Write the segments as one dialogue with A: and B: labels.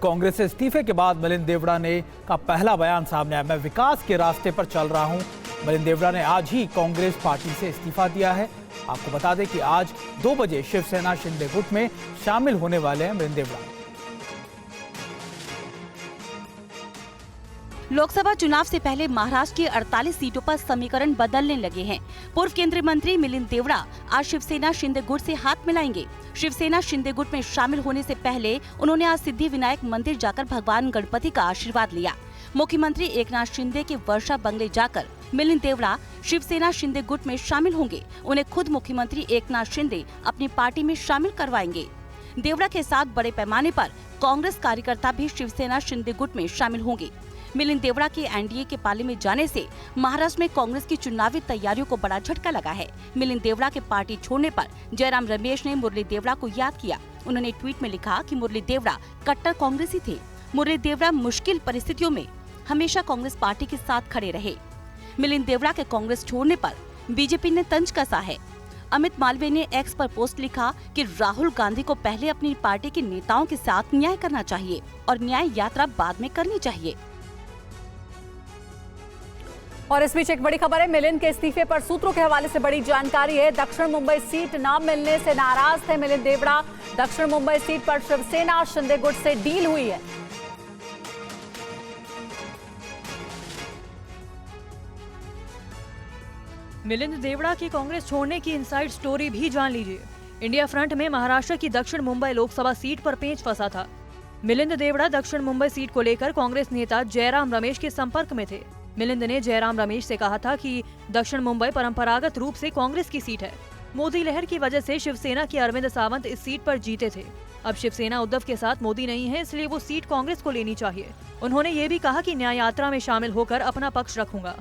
A: कांग्रेस से इस्तीफे के बाद मिलिंद देवड़ा ने का पहला बयान सामने आया। मैं विकास के रास्ते पर चल रहा हूं। मिलिंद देवड़ा ने आज ही कांग्रेस पार्टी से इस्तीफा दिया है। आपको बता दें कि आज 2 बजे शिवसेना शिंदे गुट में शामिल होने वाले हैं मिलिंद देवड़ा।
B: लोकसभा चुनाव से पहले महाराष्ट्र की 48 सीटों पर समीकरण बदलने लगे हैं। पूर्व केंद्रीय मंत्री मिलिंद देवड़ा आज शिवसेना शिंदे गुट से हाथ मिलाएंगे। शिवसेना शिंदे गुट में शामिल होने से पहले उन्होंने आज सिद्धिविनायक मंदिर जाकर भगवान गणपति का आशीर्वाद लिया। मुख्यमंत्री एकनाथ शिंदे के वर्षा बंगले जाकर मिलिंद देवड़ा शिवसेना शिंदे गुट में शामिल होंगे। उन्हें खुद मुख्यमंत्री एकनाथ शिंदे अपनी पार्टी में शामिल करवाएंगे। देवड़ा के साथ बड़े पैमाने पर कांग्रेस कार्यकर्ता भी शिवसेना शिंदे गुट में शामिल होंगे। मिलिंद देवड़ा के एनडीए के पाले में जाने से महाराष्ट्र में कांग्रेस की चुनावी तैयारियों को बड़ा झटका लगा है। मिलिंद देवड़ा के पार्टी छोड़ने पर जयराम रमेश ने मुरली देवड़ा को याद किया। उन्होंने ट्वीट में लिखा कि मुरली देवड़ा कट्टर कांग्रेसी थे। मुरली देवड़ा मुश्किल परिस्थितियों में हमेशा कांग्रेस पार्टी के साथ खड़े रहे। मिलिंद देवड़ा के कांग्रेस छोड़ने पर बीजेपी ने तंज कसा है। अमित मालवीय ने एक्स पर पोस्ट लिखा कि राहुल गांधी को पहले अपनी पार्टी के नेताओं के साथ न्याय करना चाहिए और न्याय यात्रा बाद में करनी चाहिए।
C: और इस बीच एक बड़ी खबर है, मिलिंद के इस्तीफे पर सूत्रों के हवाले से बड़ी जानकारी है। दक्षिण मुंबई सीट न मिलने से नाराज थे मिलिंद देवड़ा। दक्षिण मुंबई सीट पर शिवसेना शिंदे गुट से डील हुई है।
D: मिलिंद देवड़ा की कांग्रेस छोड़ने की इनसाइड स्टोरी भी जान लीजिए। इंडिया फ्रंट में महाराष्ट्र की दक्षिण मुंबई लोकसभा सीट पर पेंच फंसा था। मिलिंद देवड़ा दक्षिण मुंबई सीट को लेकर कांग्रेस नेता जयराम रमेश के संपर्क में थे। मिलिंद ने जयराम रमेश से कहा था कि दक्षिण मुंबई परंपरागत रूप से कांग्रेस की सीट है। मोदी लहर की वजह से शिवसेना के अरविंद सावंत इस सीट पर जीते थे। अब शिवसेना उद्धव के साथ मोदी नहीं है, इसलिए वो सीट कांग्रेस को लेनी चाहिए। उन्होंने ये भी कहा कि न्याय यात्रा में शामिल होकर अपना पक्ष रखूंगा।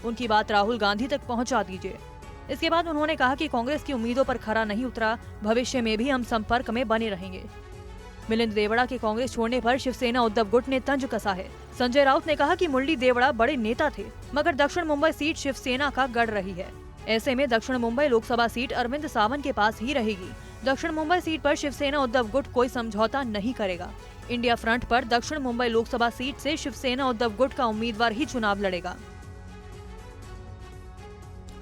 D: उनकी बात राहुल गांधी तक पहुंचा दीजिए। इसके बाद उन्होंने कहा कि कांग्रेस की उम्मीदों पर खरा नहीं उतरा, भविष्य में भी हम संपर्क में बने रहेंगे। मिलिंद देवड़ा के कांग्रेस छोड़ने पर शिवसेना उद्धव गुट ने तंज कसा है। संजय राउत ने कहा कि मुरली देवड़ा बड़े नेता थे, मगर दक्षिण मुंबई सीट शिवसेना का गढ़ रही है। ऐसे में दक्षिण मुंबई लोकसभा सीट अरविंद सावंत के पास ही रहेगी। दक्षिण मुंबई सीट पर शिवसेना उद्धव गुट कोई समझौता नहीं करेगा। इंडिया फ्रंट पर दक्षिण मुंबई लोकसभा सीट से शिवसेना उद्धव गुट का उम्मीदवार ही चुनाव लड़ेगा।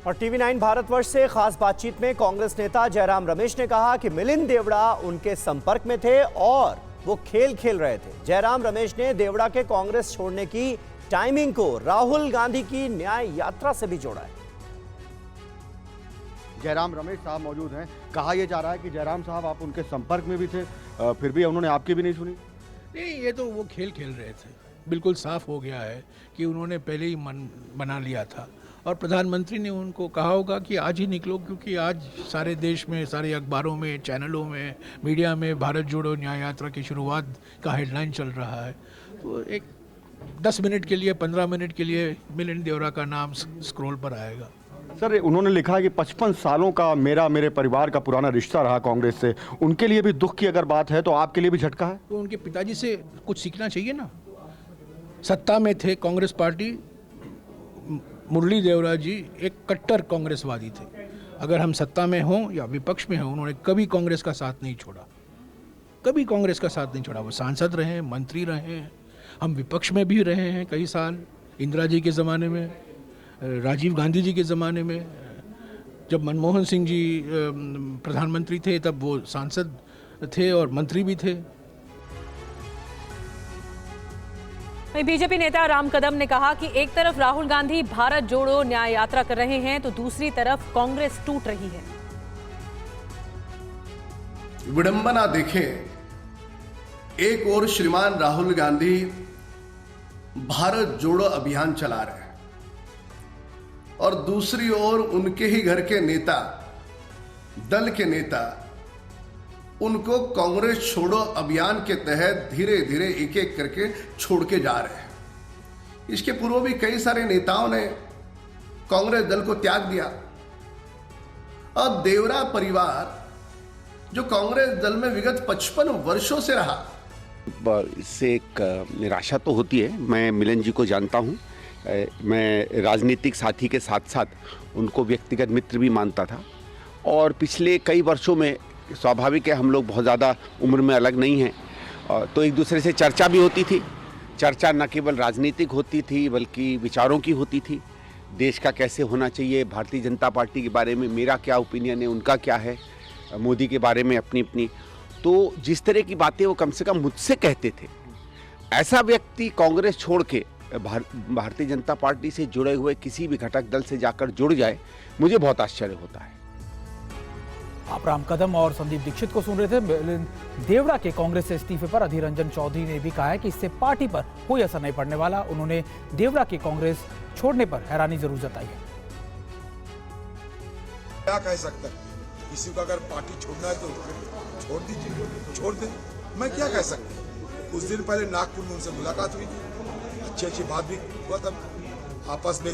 E: और टीवी 9 भारतवर्ष से खास बातचीत में कांग्रेस नेता जयराम रमेश ने कहा कि मिलिंद देवड़ा उनके संपर्क में थे और वो खेल खेल रहे थे। जयराम रमेश ने देवड़ा के कांग्रेस छोड़ने की टाइमिंग को राहुल गांधी की न्याय यात्रा से भी जोड़ा है।
F: जयराम रमेश साहब मौजूद हैं। कहा यह जा रहा है कि जयराम साहब आप उनके संपर्क में भी थे, फिर भी उन्होंने आपकी भी नहीं सुनी।
G: नहीं, ये तो वो खेल खेल रहे थे। बिल्कुल साफ हो गया है कि उन्होंने पहले ही मन बना लिया था और प्रधानमंत्री ने उनको कहा होगा कि आज ही निकलो, क्योंकि आज सारे देश में, सारे अखबारों में, चैनलों में, मीडिया में भारत जोड़ो न्याय यात्रा की शुरुआत का हेडलाइन चल रहा है। तो एक 10 मिनट के लिए, 15 मिनट के लिए मिलिंद देवड़ा का नाम स्क्रॉल पर आएगा।
F: सर, उन्होंने लिखा है कि 55 सालों का मेरे परिवार का पुराना रिश्ता रहा कांग्रेस से। उनके लिए भी दुख की अगर बात है तो आपके लिए भी झटका है?
G: तो उनके पिताजी से कुछ सीखना चाहिए ना। सत्ता में थे कांग्रेस पार्टी, मुरली देवड़ा जी एक कट्टर कांग्रेसवादी थे। अगर हम सत्ता में हों या विपक्ष में हों, उन्होंने कभी कांग्रेस का साथ नहीं छोड़ा, कभी कांग्रेस का साथ नहीं छोड़ा। वो सांसद रहे, मंत्री रहे, हम विपक्ष में भी रहे हैं कई साल। इंदिरा जी के ज़माने में, राजीव गांधी जी के ज़माने में, जब मनमोहन सिंह जी प्रधानमंत्री थे तब वो सांसद थे और मंत्री भी थे।
C: बीजेपी नेता राम कदम ने कहा कि एक तरफ राहुल गांधी भारत जोड़ो न्याय यात्रा कर रहे हैं तो दूसरी तरफ कांग्रेस टूट रही है।
H: विडंबना देखें, एक ओर श्रीमान राहुल गांधी भारत जोड़ो अभियान चला रहे हैं और दूसरी ओर उनके ही घर के नेता, दल के नेता उनको कांग्रेस छोड़ो अभियान के तहत धीरे धीरे एक एक करके छोड़ के जा रहे हैं। इसके पूर्व भी कई सारे नेताओं ने कांग्रेस दल को त्याग दिया। अब देवड़ा परिवार जो कांग्रेस दल में विगत 55 वर्षों से रहा,
I: इससे एक निराशा तो होती है। मैं मिलिंद जी को जानता हूँ, मैं राजनीतिक साथी के साथ साथ उनको व्यक्तिगत मित्र भी मानता था और पिछले कई वर्षों में स्वाभाविक है हम लोग बहुत ज़्यादा उम्र में अलग नहीं हैं तो एक दूसरे से चर्चा भी होती थी। चर्चा न केवल राजनीतिक होती थी बल्कि विचारों की होती थी। देश का कैसे होना चाहिए, भारतीय जनता पार्टी के बारे में मेरा क्या ओपिनियन है, उनका क्या है, मोदी के बारे में अपनी अपनी। तो जिस तरह की बातें वो कम से कम मुझसे कहते थे, ऐसा व्यक्ति कांग्रेस छोड़ के भारतीय जनता पार्टी से जुड़े हुए किसी भी घटक दल से जाकर जुड़ जाए, मुझे बहुत आश्चर्य होता है।
A: आप राम कदम और संदीप दीक्षित को सुन रहे थे। मिलिंद देवड़ा के कांग्रेस से इस्तीफे पर अधीर रंजन चौधरी ने भी कहा है कि इससे पार्टी पर कोई असर नहीं पड़ने वाला। उन्होंने देवड़ा के कांग्रेस छोड़ने पर हैरानी जरूर जताई है।
J: क्या कह सकता है, किसी को अगर पार्टी छोड़ना है तो छोड़ दीजिए, छोड़ दे, मैं क्या कह सकता हूँ। कुछ दिन पहले नागपुर में उनसे मुलाकात हुई, अच्छी अच्छी बात भी हुआ, तब आपस में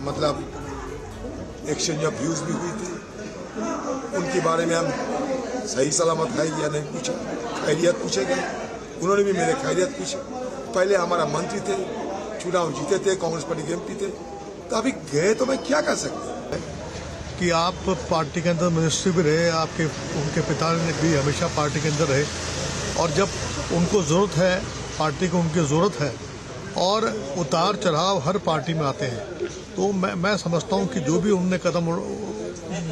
J: मतलब एक्सचेंज ऑफ व्यूज भी हुई थी। उनके बारे में हम सही सलामत है या नहीं पूछा, खैरियत पूछे गए, उन्होंने भी मेरे खैरियत पूछी। पहले हमारा मंत्री थे, चुनाव जीते थे, कांग्रेस पार्टी के एमपी थे, तो अभी गए तो मैं क्या कर सकता
K: कि आप पार्टी के अंदर मिनिस्ट्री भी रहे, आपके उनके पिता ने भी हमेशा पार्टी के अंदर रहे, और जब उनको ज़रूरत है, पार्टी को उनकी ज़रूरत है, और उतार चढ़ाव हर पार्टी में आते हैं, तो मैं समझता हूं कि जो भी उन्होंने कदम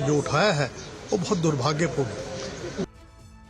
K: जो उठाया है वो बहुत दुर्भाग्यपूर्ण है।